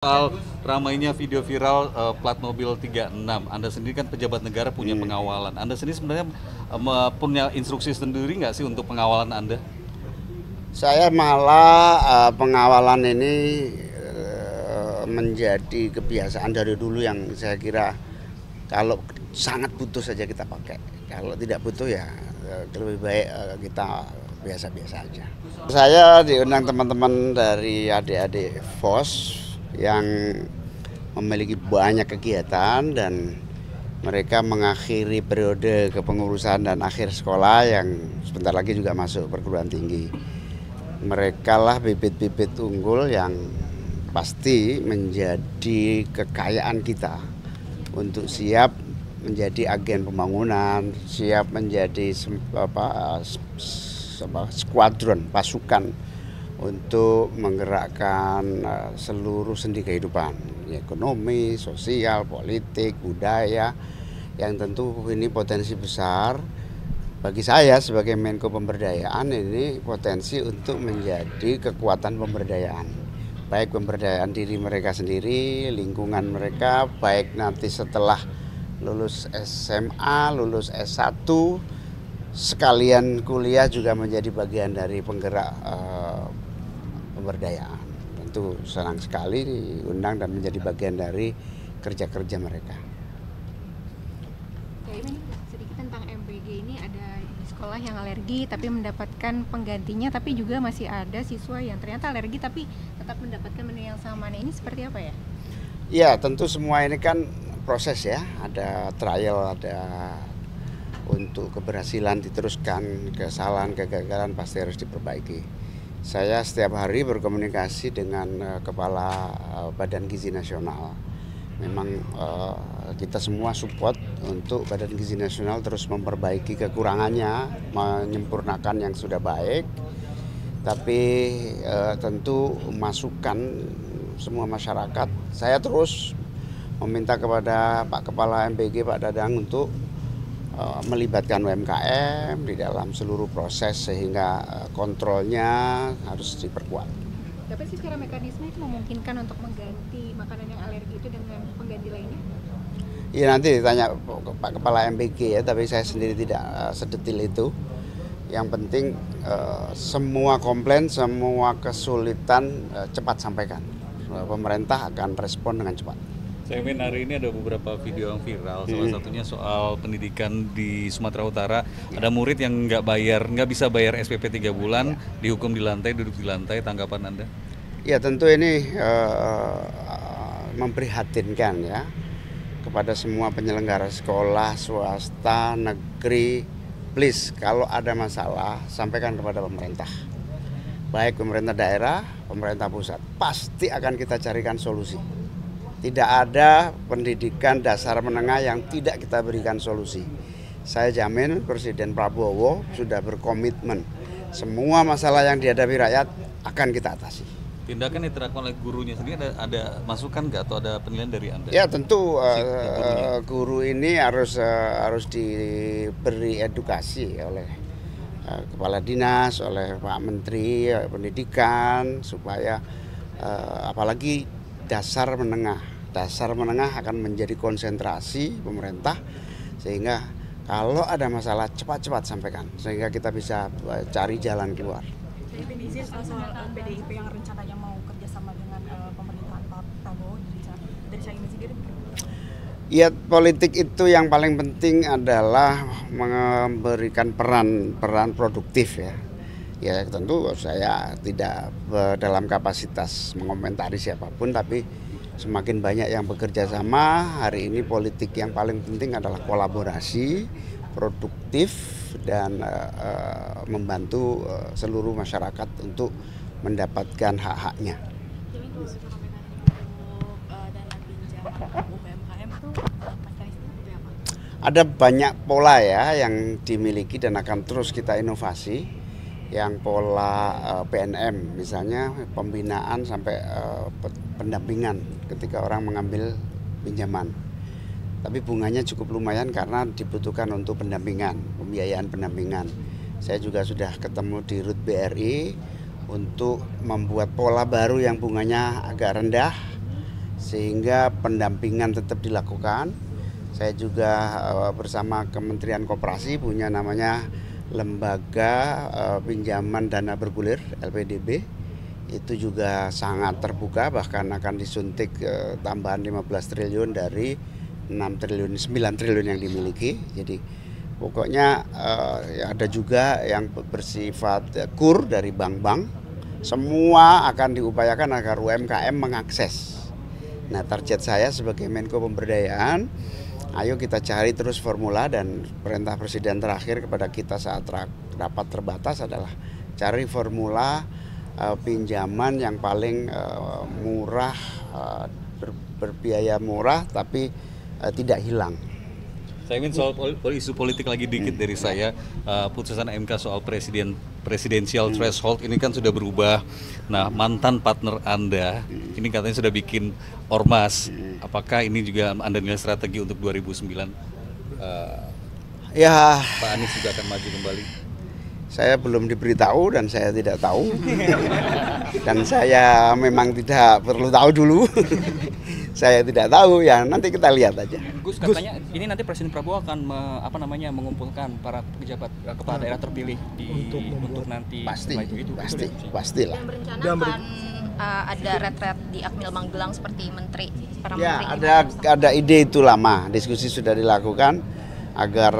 Soal ramainya video viral plat mobil 36, Anda sendiri kan pejabat negara punya pengawalan. Anda sendiri sebenarnya punya instruksi sendiri nggak sih untuk pengawalan Anda? Saya malah pengawalan ini menjadi kebiasaan dari dulu yang saya kira kalau sangat butuh saja kita pakai. Kalau tidak butuh ya lebih baik kita biasa-biasa aja. Saya diundang teman-teman dari adik-adik FOS yang memiliki banyak kegiatan dan mereka mengakhiri periode kepengurusan dan akhir sekolah yang sebentar lagi juga masuk perguruan tinggi. Mereka lah bibit-bibit unggul yang pasti menjadi kekayaan kita untuk siap menjadi agen pembangunan, siap menjadi skuadron pasukan untuk menggerakkan seluruh sendi kehidupan, ekonomi, sosial, politik, budaya, yang tentu ini potensi besar. Bagi saya sebagai Menko Pemberdayaan ini potensi untuk menjadi kekuatan pemberdayaan. Baik pemberdayaan diri mereka sendiri, lingkungan mereka, baik nanti setelah lulus SMA, lulus S1, sekalian kuliah juga menjadi bagian dari penggerak pemberdayaan. Tentu senang sekali diundang dan menjadi bagian dari kerja-kerja mereka. Oke, ini sedikit tentang MPG ini, ada di sekolah yang alergi tapi mendapatkan penggantinya, tapi juga masih ada siswa yang ternyata alergi tapi tetap mendapatkan menu yang sama. Nah, ini seperti apa ya? Ya, tentu semua ini kan proses ya, ada trial, ada untuk keberhasilan diteruskan, kesalahan, kegagalan pasti harus diperbaiki. Saya setiap hari berkomunikasi dengan Kepala Badan Gizi Nasional. Memang kita semua support untuk Badan Gizi Nasional terus memperbaiki kekurangannya, menyempurnakan yang sudah baik. Tapi tentu masukan semua masyarakat, saya terus meminta kepada Pak Kepala MPG, Pak Dadang, untuk melibatkan UMKM di dalam seluruh proses sehingga kontrolnya harus diperkuat. Tapi secara mekanisme itu memungkinkan untuk mengganti makanan yang alergi itu dengan pengganti lainnya? Iya, nanti ditanya Pak Kepala MPG ya, tapi saya sendiri tidak sedetil itu. Yang penting semua komplain, semua kesulitan cepat sampaikan. Pemerintah akan respon dengan cepat. Saya ingin hari ini ada beberapa video yang viral, salah satunya soal pendidikan di Sumatera Utara. Ada murid yang nggak bisa bayar SPP 3 bulan, dihukum di lantai, duduk di lantai. Tanggapan Anda? Ya, tentu ini memprihatinkan ya kepada semua penyelenggara sekolah, swasta, negeri. Please, kalau ada masalah sampaikan kepada pemerintah. Baik pemerintah daerah, pemerintah pusat, pasti akan kita carikan solusi. Tidak ada pendidikan dasar menengah yang tidak kita berikan solusi. Saya jamin Presiden Prabowo sudah berkomitmen semua masalah yang dihadapi rakyat akan kita atasi. Tindakan yang dilakukan oleh gurunya sendiri ada masukan nggak atau ada penilaian dari Anda? Ya, tentu guru ini harus diberi edukasi oleh Kepala Dinas, oleh Pak Menteri Pendidikan, supaya apalagi dasar menengah akan menjadi konsentrasi pemerintah, sehingga kalau ada masalah cepat-cepat sampaikan sehingga kita bisa cari jalan keluar. Jadi izin soal PDIP yang rencananya mau kerjasama dengan pemerintahan Pak Prabowo dari saya sendiri. Ya, politik itu yang paling penting adalah memberikan peran produktif ya. Ya, tentu saya tidak dalam kapasitas mengomentari siapapun, tapi semakin banyak yang bekerja sama. Hari ini politik yang paling penting adalah kolaborasi, produktif, dan membantu seluruh masyarakat untuk mendapatkan hak-haknya. Ada banyak pola ya yang dimiliki dan akan terus kita inovasi. Yang pola PNM misalnya, pembinaan sampai pendampingan ketika orang mengambil pinjaman. Tapi bunganya cukup lumayan karena dibutuhkan untuk pendampingan, pembiayaan pendampingan. Saya juga sudah ketemu di RUT BRI untuk membuat pola baru yang bunganya agak rendah sehingga pendampingan tetap dilakukan. Saya juga bersama Kementerian Koperasi punya namanya Lembaga Pinjaman Dana Bergulir LPDB. Itu juga sangat terbuka, bahkan akan disuntik tambahan 15 triliun dari 9 triliun yang dimiliki. Jadi pokoknya ada juga yang bersifat kur dari bank-bank. Semua akan diupayakan agar UMKM mengakses. Nah, target saya sebagai Menko Pemberdayaan, ayo kita cari terus formula, dan perintah Presiden terakhir kepada kita saat rapat terbatas adalah cari formula pinjaman yang paling murah, berbiaya murah tapi tidak hilang. Saya ingin soal isu politik lagi dikit dari saya. Putusan MK soal presidensial threshold ini kan sudah berubah. Nah, mantan partner Anda ini katanya sudah bikin ormas. Apakah ini juga Anda nilai strategi untuk 2009? Ya, Pak Anies juga akan maju kembali. saya belum diberitahu dan saya tidak tahu. Dan saya memang tidak perlu tahu dulu. Saya tidak tahu, ya nanti kita lihat aja. Gus, katanya ini nanti Presiden Prabowo akan mengumpulkan para pejabat kepala daerah terpilih untuk nanti Pasti, itu pastilah. Dan berencana akan ada retret di Akmil Magelang seperti para Ya, menteri. ada ide itu lama, diskusi sudah dilakukan agar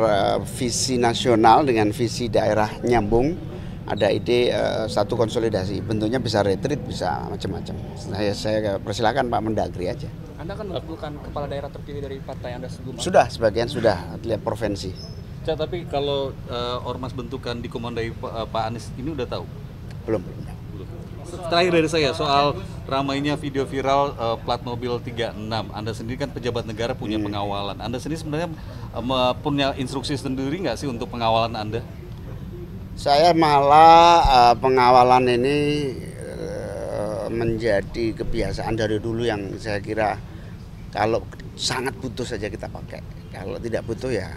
visi nasional dengan visi daerah nyambung. Ada ide satu konsolidasi, bentuknya bisa retreat, bisa macam-macam. Saya persilakan Pak Mendagri aja. Anda akan mengumpulkan kepala daerah terpilih dari partai Anda sebelumnya? Sudah, sebagian sudah lihat provinsi. Tapi kalau ormas bentukan dikomandai Pak Anies ini udah tahu? Belum. Terakhir dari saya soal ramainya video viral plat mobil 36. Anda sendiri kan pejabat negara punya pengawalan. Anda sendiri sebenarnya punya instruksi sendiri nggak sih untuk pengawalan Anda? Saya malah pengawalan ini menjadi kebiasaan dari dulu yang saya kira kalau sangat butuh saja kita pakai. Kalau tidak butuh ya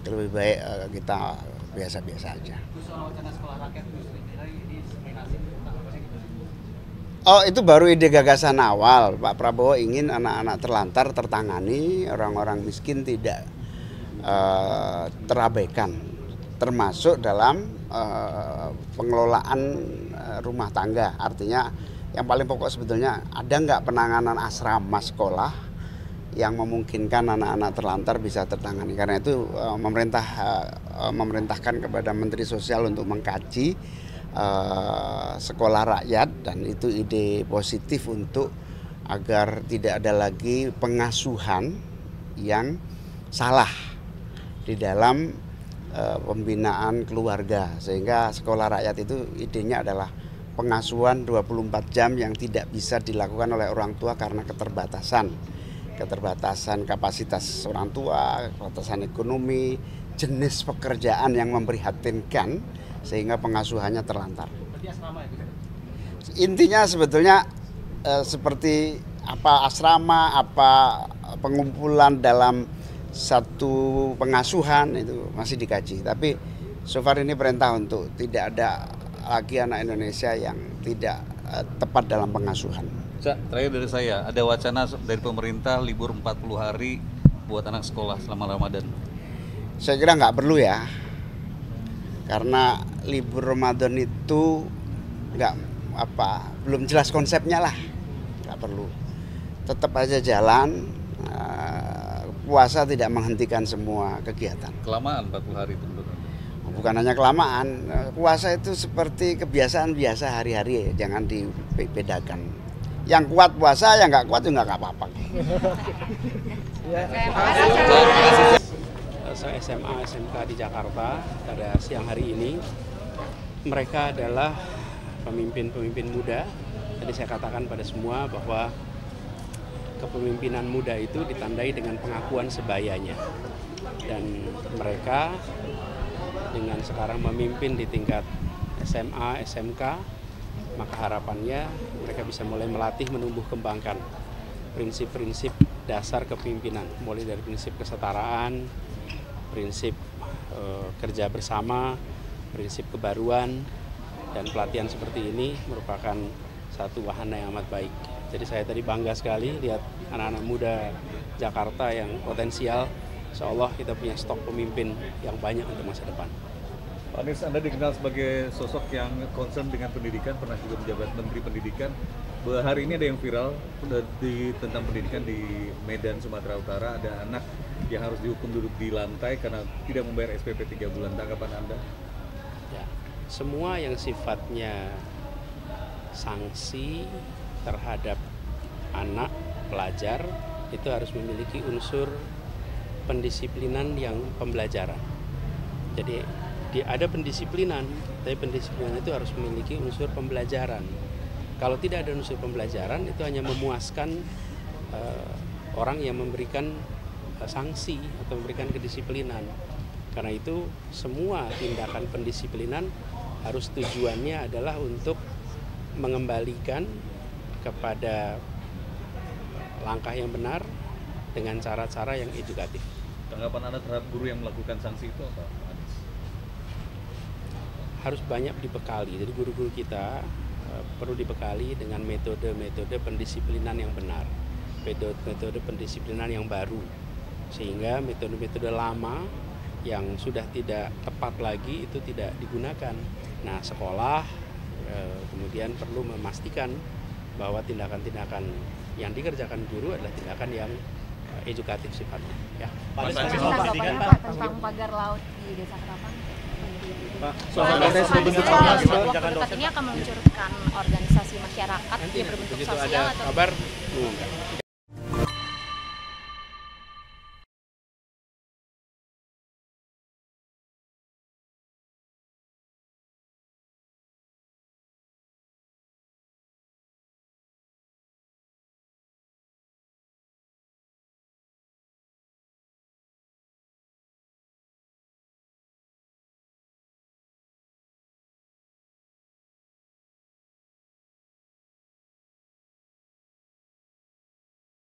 lebih baik kita biasa-biasa aja. Oh, itu baru ide gagasan awal. Pak Prabowo ingin anak-anak terlantar tertangani, orang-orang miskin tidak terabaikan, termasuk dalam pengelolaan rumah tangga. Artinya yang paling pokok sebetulnya ada nggak penanganan asrama sekolah yang memungkinkan anak-anak terlantar bisa tertangani. Karena itu memerintahkan kepada Menteri Sosial untuk mengkaji sekolah rakyat, dan itu ide positif untuk agar tidak ada lagi pengasuhan yang salah di dalam pembinaan keluarga, sehingga sekolah rakyat itu idenya adalah pengasuhan 24 jam yang tidak bisa dilakukan oleh orang tua karena keterbatasan kapasitas orang tua, keterbatasan ekonomi, jenis pekerjaan yang memprihatinkan sehingga pengasuhannya terlantar. Intinya sebetulnya seperti apa asrama, apa pengumpulan dalam satu pengasuhan itu masih dikaji. Tapi so far ini perintah untuk tidak ada lagi anak Indonesia yang tidak tepat dalam pengasuhan. Terakhir dari saya, ada wacana dari pemerintah libur 40 hari buat anak sekolah selama Ramadan. Saya kira nggak perlu ya, karena libur Ramadan itu belum jelas konsepnya lah, nggak perlu. Tetap aja jalan, puasa tidak menghentikan semua kegiatan. Kelamaan 40 hari itu menurut Anda? Bukan hanya kelamaan, puasa itu seperti kebiasaan biasa hari-hari, jangan dibedakan. Yang kuat puasa, yang nggak kuat juga nggak apa-apa. Saya SMA SMK di Jakarta pada siang hari ini. Mereka adalah pemimpin-pemimpin muda. Tadi saya katakan pada semua bahwa kepemimpinan muda itu ditandai dengan pengakuan sebayanya. Dan mereka dengan sekarang memimpin di tingkat SMA, SMK, maka harapannya mereka bisa mulai melatih, menumbuh kembangkan prinsip-prinsip dasar kepemimpinan, mulai dari prinsip kesetaraan, prinsip kerja bersama, prinsip kebaruan, dan pelatihan seperti ini merupakan satu wahana yang amat baik Jadi saya tadi bangga sekali lihat anak-anak muda Jakarta yang potensial. Insya Allah kita punya stok pemimpin yang banyak untuk masa depan. Pak Anies, Anda dikenal sebagai sosok yang concern dengan pendidikan, pernah juga menjabat Menteri Pendidikan. Hari ini ada yang viral tentang pendidikan di Medan, Sumatera Utara. Ada anak yang harus dihukum duduk di lantai karena tidak membayar SPP 3 bulan. Tanggapan Anda? Ya, semua yang sifatnya sanksi terhadap anak pelajar itu harus memiliki unsur pendisiplinan yang pembelajaran. Jadi ada pendisiplinan, tapi pendisiplinan itu harus memiliki unsur pembelajaran. Kalau tidak ada unsur pembelajaran, itu hanya memuaskan orang yang memberikan sanksi atau memberikan kedisiplinan. Karena itu semua tindakan pendisiplinan harus tujuannya adalah untuk mengembalikan kepada langkah yang benar dengan cara-cara yang edukatif. Tanggapan Anda terhadap guru yang melakukan sanksi itu apa, Pak Anies? Harus banyak dibekali. Jadi guru-guru kita perlu dibekali dengan metode-metode pendisiplinan yang benar, metode pendisiplinan yang baru, sehingga metode-metode lama yang sudah tidak tepat lagi itu tidak digunakan. Nah, sekolah kemudian perlu memastikan bahwa tindakan-tindakan yang dikerjakan guru adalah tindakan yang edukatif sifatnya. Ya. Tanggapannya Pak tentang pagar laut di Desa Ketapang? Pak, waktu dekat ini akan meluncurkan organisasi masyarakat yang berbentuk begitu sosial ada atau kabar